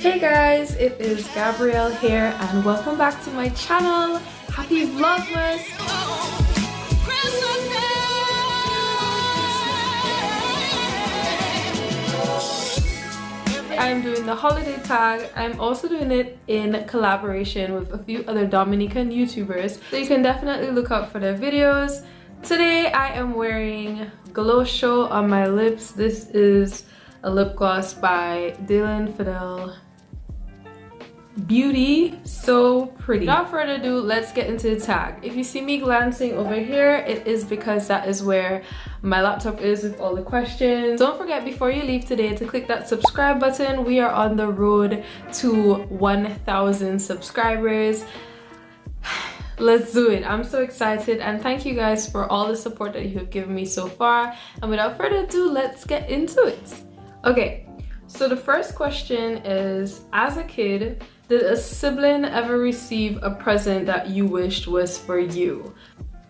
Hey guys, it is Gabrielle here and welcome back to my channel. Happy Vlogmas! I'm doing the holiday tag. I'm also doing it in collaboration with a few other Dominican YouTubers, so you can definitely look out for their videos. Today I am wearing Glow Show on my lips. This is a lip gloss by Dylan Fidel Beauty. So pretty. Without further ado, let's get into the tag. If you see me glancing over here, it is because that is where my laptop is with all the questions. Don't forget before you leave today to click that subscribe button. We are on the road to 1,000 subscribers. Let's do it. I'm so excited and thank you guys for all the support that you have given me so far. And without further ado, let's get into it. Okay, so the first question is, as a kid, did a sibling ever receive a present that you wished was for you?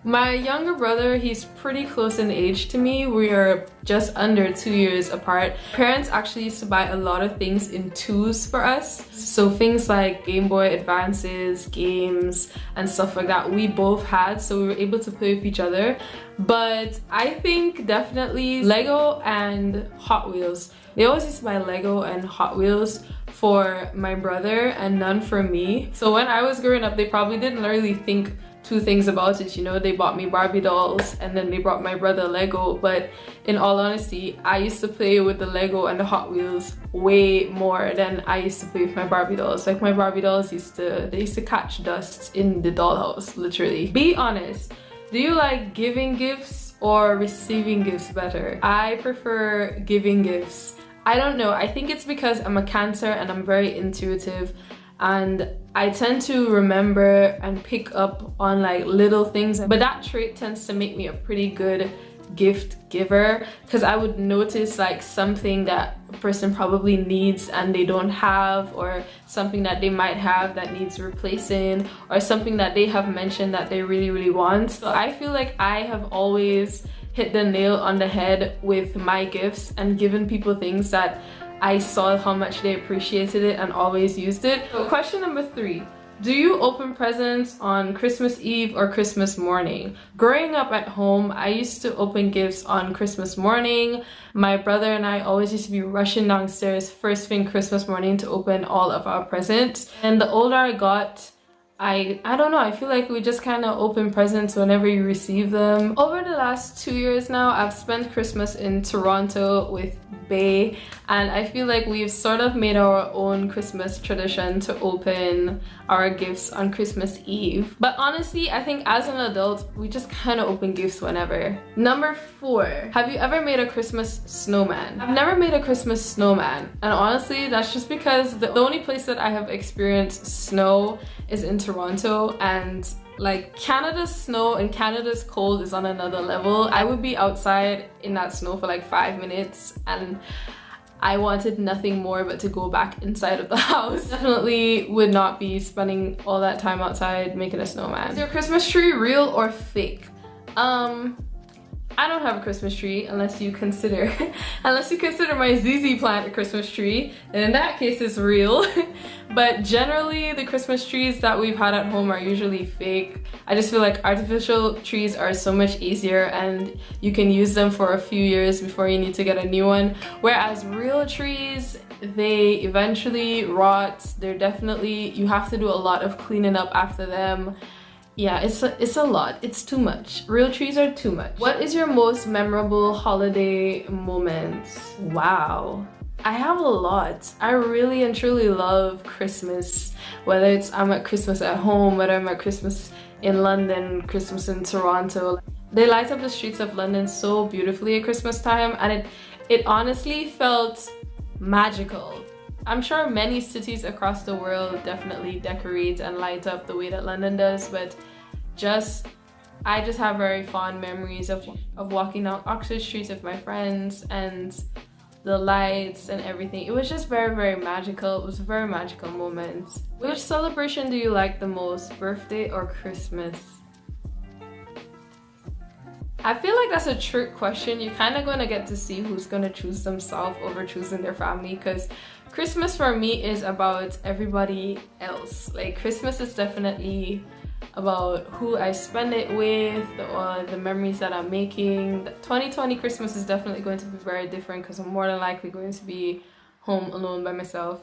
My younger brother, he's pretty close in age to me. We are just under 2 years apart. Parents actually used to buy a lot of things in twos for us. So things like Game Boy Advances, games, and stuff like that we both had, so we were able to play with each other. But I think definitely Lego and Hot Wheels. They always used to buy Lego and Hot Wheels for my brother and none for me. So when I was growing up, they probably didn't really think two things about it, you know. They bought me Barbie dolls and then they brought my brother Lego, but in all honesty, I used to play with the Lego and the Hot Wheels way more than I used to play with my Barbie dolls. Like my Barbie dolls used to catch dust in the dollhouse, literally. Be honest, do you like giving gifts or receiving gifts better? I prefer giving gifts. I don't know, I think it's because I'm a Cancer and I'm very intuitive, and I tend to remember and pick up on like little things, but that trait tends to make me a pretty good gift giver, because I would notice like something that a person probably needs and they don't have, or something that they might have that needs replacing, or something that they have mentioned that they really want. So I feel like I have always hit the nail on the head with my gifts and given people things that I saw how much they appreciated it and always used it. So question number 3. Do you open presents on Christmas Eve or Christmas morning? Growing up at home, I used to open gifts on Christmas morning. My brother and I always used to be rushing downstairs first thing Christmas morning to open all of our presents. And the older I got, I don't know, I feel like we just kind of open presents whenever you receive them. Over the last 2 years now, I've spent Christmas in Toronto with Bay, and I feel like we've sort of made our own Christmas tradition to open our gifts on Christmas Eve. But honestly, I think as an adult, we just kind of open gifts whenever. Number 4, have you ever made a Christmas snowman? I've never made a Christmas snowman, and honestly, that's just because the only place that I have experienced snow is in Toronto, and like Canada's snow and Canada's cold is on another level. I would be outside in that snow for like 5 minutes and I wanted nothing more but to go back inside of the house. Definitely would not be spending all that time outside making a snowman. Is your Christmas tree real or fake? I don't have a Christmas tree unless you consider my ZZ plant a Christmas tree, and in that case it's real. But generally the Christmas trees that we've had at home are usually fake. I just feel like artificial trees are so much easier and you can use them for a few years before you need to get a new one, whereas real trees, they eventually rot. They're definitely, you have to do a lot of cleaning up after them. Yeah, it's a lot. It's too much. Real trees are too much. What is your most memorable holiday moment? Wow, I have a lot. I really and truly love Christmas. Whether it's I'm at Christmas at home, whether I'm at Christmas in London, Christmas in Toronto. They light up the streets of London so beautifully at Christmas time, and it honestly felt magical. I'm sure many cities across the world definitely decorate and light up the way that London does, but I just have very fond memories of walking down Oxford Street with my friends and the lights and everything. It was just very magical. It was a very magical moment. Which celebration do you like the most, birthday or Christmas? I feel like that's a trick question. You're kind of going to get to see who's going to choose themselves over choosing their family, because Christmas for me is about everybody else. Like, Christmas is definitely about who I spend it with or the memories that I'm making. 2020 Christmas is definitely going to be very different because I'm more than likely going to be home alone by myself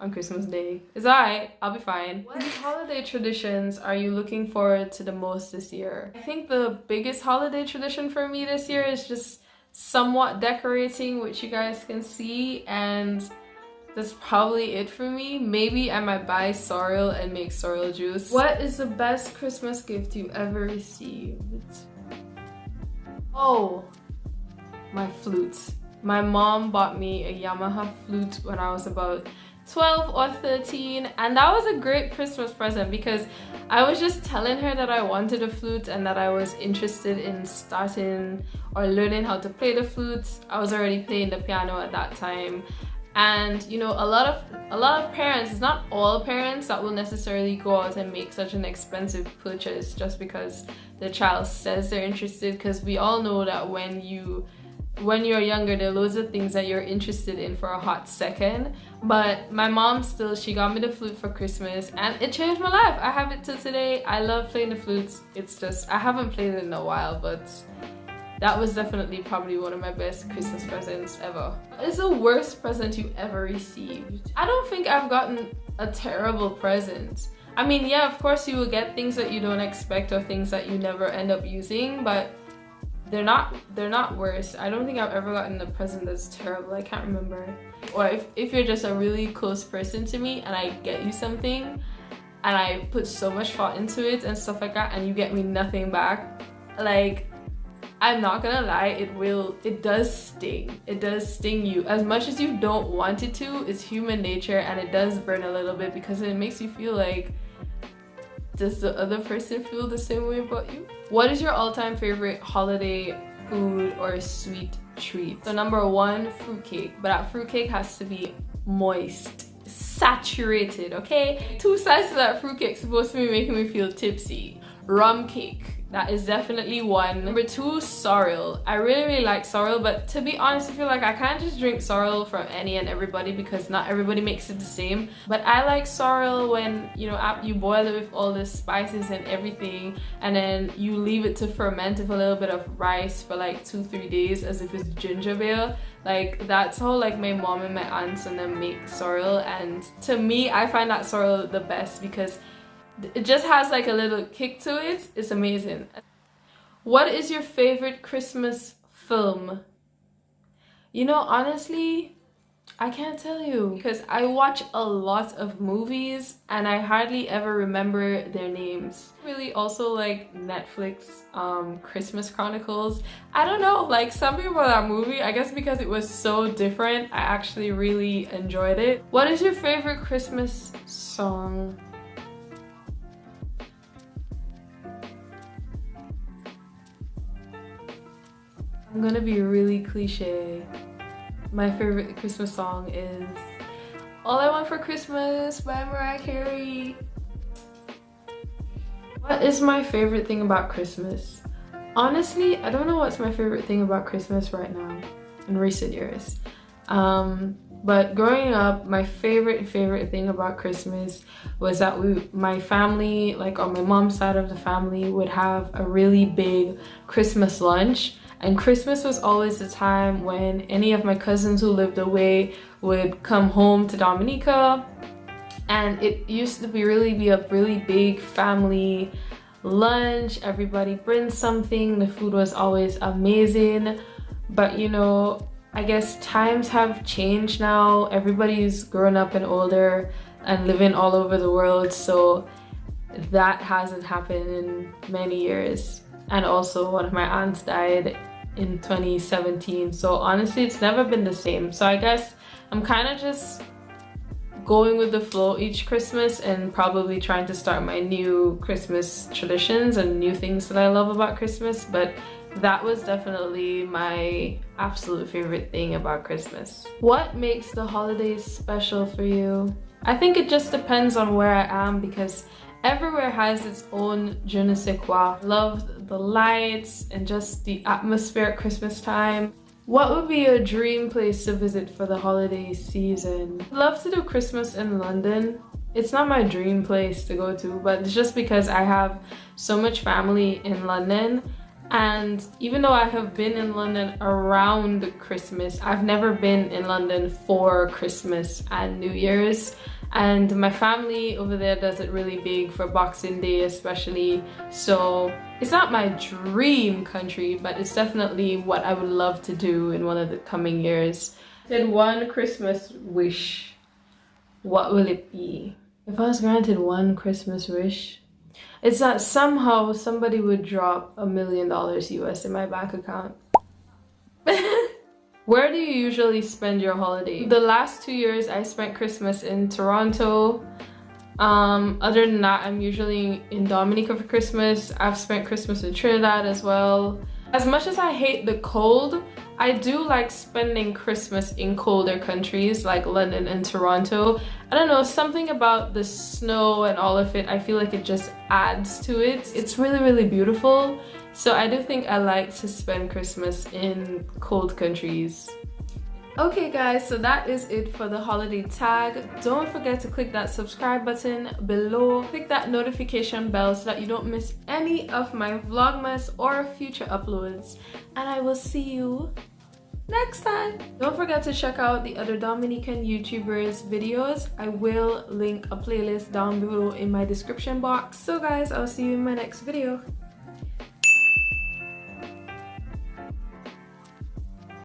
on Christmas Day. It's alright, I'll be fine. What holiday traditions are you looking forward to the most this year? I think the biggest holiday tradition for me this year is just somewhat decorating, which you guys can see, and that's probably it for me. Maybe I might buy sorrel and make sorrel juice. What is the best Christmas gift you ever received? Oh, my flute. My mom bought me a Yamaha flute when I was about 12 or 13, and that was a great Christmas present because I was just telling her that I wanted a flute and that I was interested in starting or learning how to play the flute. I was already playing the piano at that time, and you know, a lot of parents, it's not all parents that will necessarily go out and make such an expensive purchase just because the child says they're interested, because we all know that when you're younger, there are loads of things that you're interested in for a hot second. But my mom still, she got me the flute for Christmas and it changed my life. I have it till today. I love playing the flutes. It's just, I haven't played it in a while, but that was definitely probably one of my best Christmas presents ever. What is the worst present you ever received? I don't think I've gotten a terrible present. I mean, yeah, of course you will get things that you don't expect or things that you never end up using, but they're not worse. I don't think I've ever gotten a present that's terrible. I can't remember. Or if you're just a really close person to me and I get you something and I put so much thought into it and stuff like that and you get me nothing back, like, I'm not gonna lie, it does sting. It does sting you. As much as you don't want it to, it's human nature, and it does burn a little bit because it makes you feel like, does the other person feel the same way about you? What is your all-time favorite holiday food or sweet treat? So number one, fruitcake. But that fruitcake has to be moist, saturated, okay? 2 sides of that fruitcake supposed to be making me feel tipsy. Rum cake. That is definitely one. Number two, sorrel. I really like sorrel, but to be honest, I feel like I can't just drink sorrel from any and everybody because not everybody makes it the same. But I like sorrel when, you know, you boil it with all the spices and everything, and then you leave it to ferment with a little bit of rice for like 2-3 days as if it's ginger ale. Like, that's how like my mom and my aunts and them make sorrel, and to me, I find that sorrel the best because it just has like a little kick to it. It's amazing. What is your favorite Christmas film? You know, honestly, I can't tell you because I watch a lot of movies and I hardly ever remember their names. Really also like Netflix Christmas Chronicles. I don't know, like something about that movie, I guess because it was so different, I actually really enjoyed it. What is your favorite Christmas song? I'm gonna be really cliche. My favorite Christmas song is All I Want for Christmas by Mariah Carey. What is my favorite thing about Christmas? Honestly, I don't know what's my favorite thing about Christmas right now in recent years. But growing up, my favorite thing about Christmas was that my family, like on my mom's side of the family, would have a really big Christmas lunch. And Christmas was always the time when any of my cousins who lived away would come home to Dominica. And it used to be a really big family lunch. Everybody brings something. The food was always amazing. But you know, I guess times have changed now. Everybody's grown up and older and living all over the world. So that hasn't happened in many years. And also one of my aunts died in 2017, so honestly it's never been the same. So I guess I'm kind of just going with the flow each Christmas and probably trying to start my new Christmas traditions and new things that I love about Christmas. But that was definitely my absolute favorite thing about Christmas. What makes the holidays special for you? I think it just depends on where I am, because Everywhere has its own je ne sais quoi. Love the lights and just the atmosphere at Christmas time. What would be your dream place to visit for the holiday season? I'd love to do Christmas in London. It's not my dream place to go to, but it's just because I have so much family in London. And even though I have been in London around Christmas, I've never been in London for Christmas and New Year's. And my family over there does it really big for Boxing Day especially. So it's not my dream country, but it's definitely what I would love to do in one of the coming years. Did one Christmas wish, what will it be? If I was granted one Christmas wish, it's that somehow somebody would drop $1 million US in my bank account. Where do you usually spend your holiday? The last 2 years I spent Christmas in Toronto. Other than that, I'm usually in Dominica for Christmas. I've spent Christmas in Trinidad as well. As much as I hate the cold, I do like spending Christmas in colder countries like London and Toronto. I don't know, something about the snow and all of it, I feel like it just adds to it. It's really, really beautiful. So I do think I like to spend Christmas in cold countries. Okay guys, so that is it for the holiday tag. Don't forget to click that subscribe button below. Click that notification bell so that you don't miss any of my Vlogmas or future uploads. And I will see you next time. Don't forget to check out the other Dominican YouTubers videos. I will link a playlist down below in my description box. So guys, I'll see you in my next video.